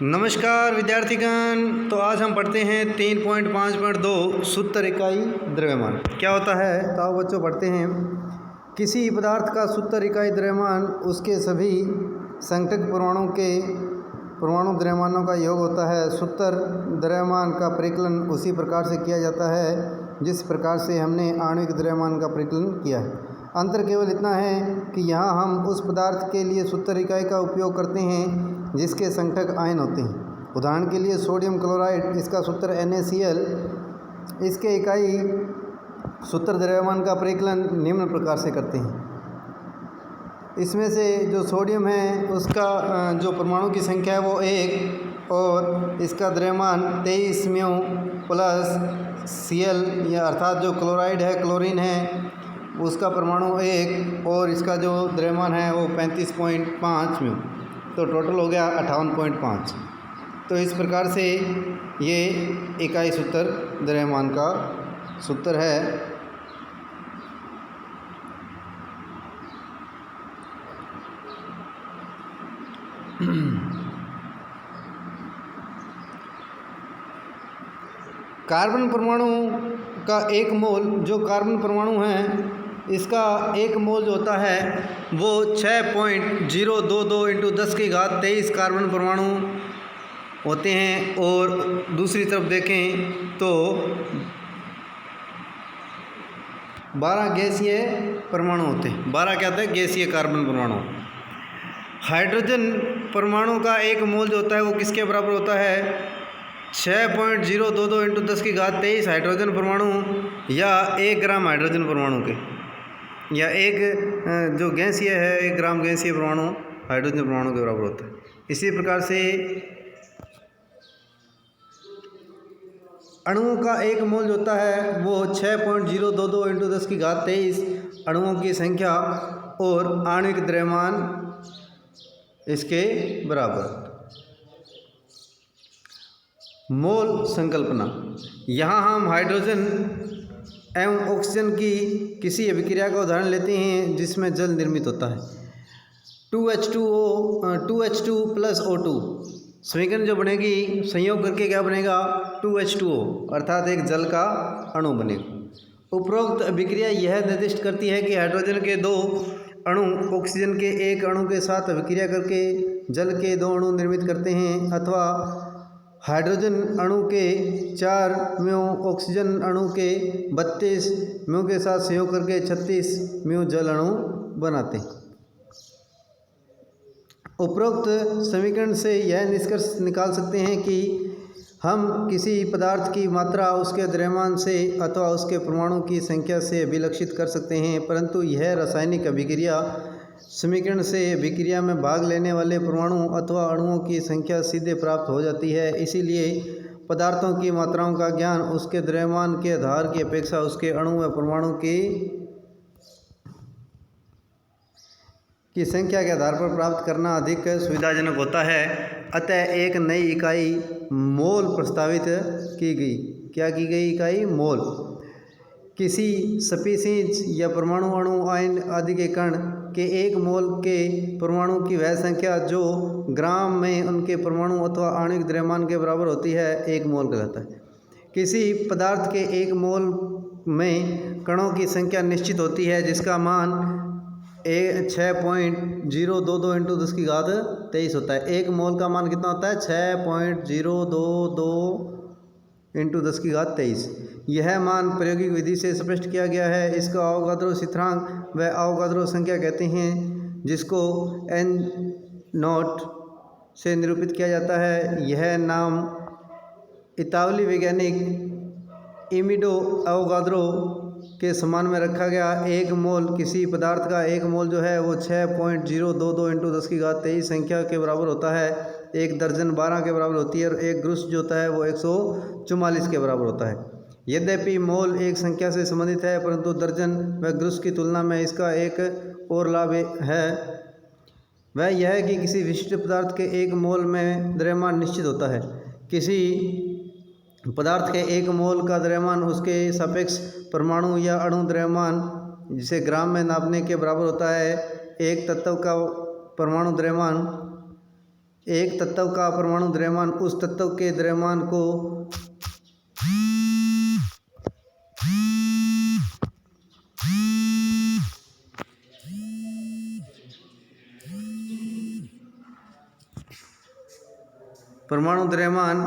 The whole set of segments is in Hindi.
नमस्कार विद्यार्थीगण। तो आज हम पढ़ते हैं 3.5.2 सूत्र इकाई द्रव्यमान क्या होता है। तो आओ बच्चों पढ़ते हैं। किसी पदार्थ का सूत्र इकाई द्रव्यमान उसके सभी संगठक परमाणु द्रव्यमानों का योग होता है। सूत्र द्रव्यमान का परिकलन उसी प्रकार से किया जाता है जिस प्रकार से हमने आणविक द्रव्यमान का परिकलन किया है। अंतर केवल इतना है कि यहाँ हम उस पदार्थ के लिए सूत्र इकाई का उपयोग करते हैं जिसके संगठक आयन होते हैं। उदाहरण के लिए सोडियम क्लोराइड, इसका सूत्र NaCl। इसके इकाई सूत्र द्रव्यमान का परिकलन निम्न प्रकार से करते हैं। इसमें से जो सोडियम है उसका जो परमाणु की संख्या है वो 1 और इसका द्रव्यमान 23 म्यू प्लस Cl, या अर्थात जो क्लोराइड है, क्लोरीन है, उसका परमाणु 1 और इसका जो द्रव्यमान है वो 35.5 म्यू, तो टोटल हो गया 58.5। तो इस प्रकार से ये इकाई सूत्र द्रव्यमान का सूत्र है। कार्बन परमाणु का एक मोल, जो कार्बन परमाणु है इसका एक मोल जो होता है वो 6.022 × 10⁻23 कार्बन परमाणु होते हैं। और दूसरी तरफ देखें तो 12 गैसीय परमाणु होते हैं। 12 क्या होता है? गैसीय कार्बन परमाणु। हाइड्रोजन परमाणु का एक मोल जो होता है वो किसके बराबर होता है? 6.022 × 10⁻23 हाइड्रोजन परमाणु, या 1 ग्राम हाइड्रोजन परमाणु के, या एक जो गैसीय है 1 ग्राम गैसीय परमाणु हाइड्रोजन परमाणु के बराबर होता है। इसी प्रकार से अणुओं का एक मोल जो होता है वो 6.022 × 10⁻23 अणुओं की संख्या और आणविक द्रव्यमान इसके बराबर। मोल संकल्पना। यहाँ हम हाइड्रोजन एवं ऑक्सीजन की किसी अभिक्रिया का उदाहरण लेते हैं जिसमें जल निर्मित होता है। 2H2 + O2 समीकरण जो बनेगी, संयोग करके क्या बनेगा? 2H2O, अर्थात एक जल का अणु बनेगा। उपरोक्त अभिक्रिया यह निर्दिष्ट करती है कि हाइड्रोजन के 2 अणु ऑक्सीजन के एक अणु के साथ अभिक्रिया करके जल के 2 अणु निर्मित करते हैं, अथवा हाइड्रोजन अणु के 4 म्यू ऑक्सीजन अणु के 32 म्यू के साथ संयोग करके 36 म्यू जल अणु बनाते हैं। उपरोक्त समीकरण से यह निष्कर्ष निकाल सकते हैं कि हम किसी पदार्थ की मात्रा उसके द्रव्यमान से अथवा उसके परमाणु की संख्या से अभिलक्षित कर सकते हैं, परंतु यह रासायनिक अभिक्रिया समीकरण से अभिक्रिया में भाग लेने वाले परमाणु अथवा अणुओं की संख्या सीधे प्राप्त हो जाती है। इसीलिए पदार्थों की मात्राओं का ज्ञान उसके द्रव्यमान के आधार की अपेक्षा उसके अणु व परमाणु की संख्या के आधार पर प्राप्त करना अधिक सुविधाजनक होता है। अतः एक नई इकाई मोल प्रस्तावित की गई। क्या की गई? इकाई मोल। किसी स्पीशीज या परमाणु, अणु, आयन आदि के कण के एक मोल के परमाणु की वह संख्या जो ग्राम में उनके परमाणु अथवा आणविक द्रव्यमान के बराबर होती है, एक मोल कहलाता है। किसी पदार्थ के एक मोल में कणों की संख्या निश्चित होती है जिसका मान 6.022 × 10⁻23 होता है। एक मोल का मान कितना होता है? 6.022 × 10⁻23। यह मान प्रायोगिक विधि से स्पष्ट किया गया है। इसका अवोगाद्रो स्थिरांक व अवोगाद्रो संख्या कहते हैं, जिसको n0 से निरूपित किया जाता है। यह नाम इतालवी वैज्ञानिक एमिडो अवोगाद्रो के समान में रखा गया। एक मोल, किसी पदार्थ का एक मोल जो है वो 6.022 × 10⁻23 संख्या के बराबर होता है। एक दर्जन 12 के बराबर होती है और एक ग्रुस जो होता है वो 144 के बराबर होता है। यद्यपि मोल एक संख्या से संबंधित है, परंतु दर्जन व ग्रुस की तुलना में इसका एक और लाभ है, वह यह है कि किसी विशिष्ट पदार्थ के एक मोल में द्रव्यमान निश्चित होता है। किसी पदार्थ के एक मोल का द्रव्यमान उसके सापेक्ष परमाणु या अणु द्रव्यमान, जिसे ग्राम में नापने के बराबर होता है। एक तत्व का परमाणु द्रव्यमान एक तत्व का परमाणु द्रव्यमान उस तत्व के द्रव्यमान को परमाणु द्रव्यमान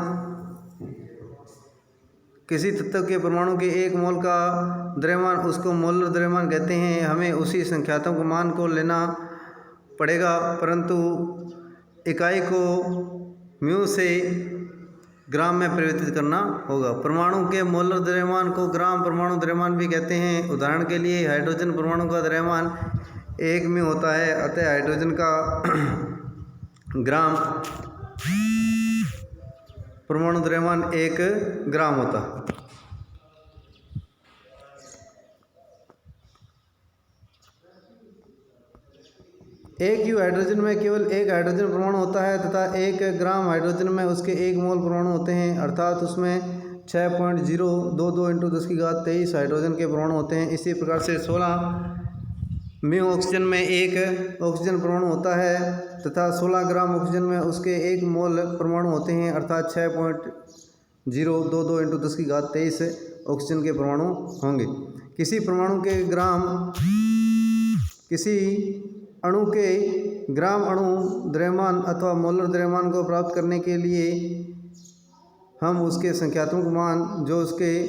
किसी तत्व के परमाणु के 1 मोल का द्रव्यमान उसको मोलर द्रव्यमान कहते हैं। हमें उसी संख्यात्मक मान को लेना पड़ेगा, परंतु इकाई को म्यू से ग्राम में परिवर्तित करना होगा। परमाणु के मोलर द्रव्यमान को ग्राम परमाणु द्रव्यमान भी कहते हैं। उदाहरण के लिए हाइड्रोजन परमाणु का द्रव्यमान 1 म्यू होता है, अतः हाइड्रोजन का ग्राम परमाणु द्रव्यमान 1 ग्राम होता है। एक यू हाइड्रोजन में केवल 1 हाइड्रोजन परमाणु होता है तथा 1 ग्राम हाइड्रोजन में उसके 1 मोल परमाणु होते हैं, अर्थात उसमें 6.022 × 10⁻23 हाइड्रोजन के परमाणु होते हैं। इसी प्रकार से 16 म्यू ऑक्सीजन में 1 ऑक्सीजन परमाणु होता है तथा 16 ग्राम ऑक्सीजन में उसके 1 मोल परमाणु होते हैं, अर्थात 6.022 × 10⁻23 ऑक्सीजन के परमाणु होंगे। किसी परमाणु के किसी अणु के ग्राम अणु द्रव्यमान अथवा मोलर द्रव्यमान को प्राप्त करने के लिए हम उसके संख्यात्मक मान जो उसके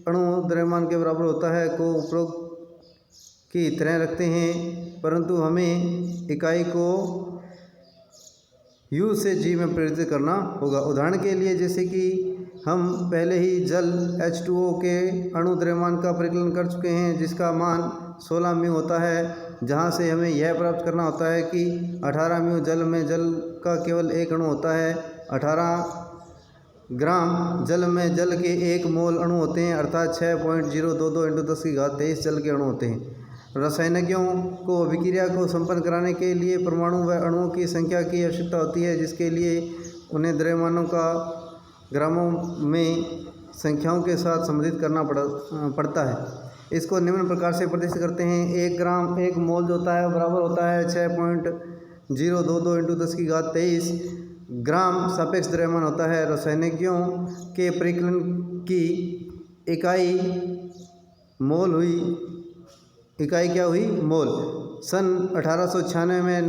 अणु द्रव्यमान के बराबर होता है को उपरोक्त की तरह रखते हैं, परंतु हमें इकाई को U से G में परिवर्तित करना होगा। उदाहरण के लिए जैसे कि हम पहले ही जल H2O के अणु द्रव्यमान का परिकलन कर चुके हैं जिसका मान 16 म्यू होता है, जहाँ से हमें यह प्राप्त करना होता है कि 18 म्यू जल में जल का केवल 1 अणु होता है, 18 ग्राम जल में जल के 1 मोल अणु होते हैं, अर्थात 6.022 × 10⁻23 जल के अणु होते हैं। रासायनिकों को अभिक्रिया को संपन्न कराने के लिए परमाणु व अणुओं की संख्या की आवश्यकता होती है, जिसके लिए उन्हें द्रव्यमानों का ग्रामों में संख्याओं के साथ संबंधित करना पड़ता है। इसको निम्न प्रकार से प्रदर्शित करते हैं। 1 ग्राम 1 मोल जो होता है वो बराबर होता है 6.022 × 10⁻23 ग्राम सापेक्ष द्रव्यमान होता है। रासायनिकों के परिकलन की इकाई मोल हुई, इकाई क्या हुई? मोल। सन 1896 में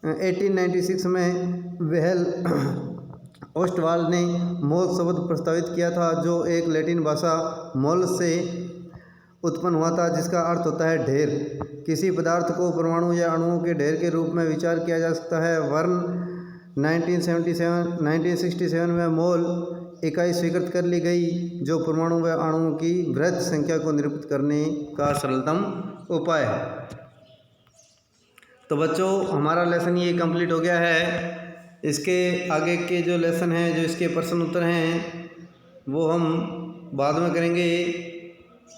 1896 में वेहल ओस्टवाल ने मोल शब्द प्रस्तावित किया था, जो एक लैटिन भाषा मोल से उत्पन्न हुआ था, जिसका अर्थ होता है ढेर। किसी पदार्थ को परमाणु या अणुओं के ढेर के रूप में विचार किया जा सकता है। वर्न 1967 में मोल इकाई स्वीकृत कर ली गई, जो परमाणु व अणुओं की बृहत संख्या को निरूपित करने का सरलतम उपाय है। तो बच्चों, हमारा लेसन ये कंप्लीट हो गया है। इसके आगे के जो लेसन हैं, जो इसके प्रश्न उत्तर हैं, वो हम बाद में करेंगे।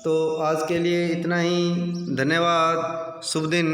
तो आज के लिए इतना ही। धन्यवाद। शुभ दिन।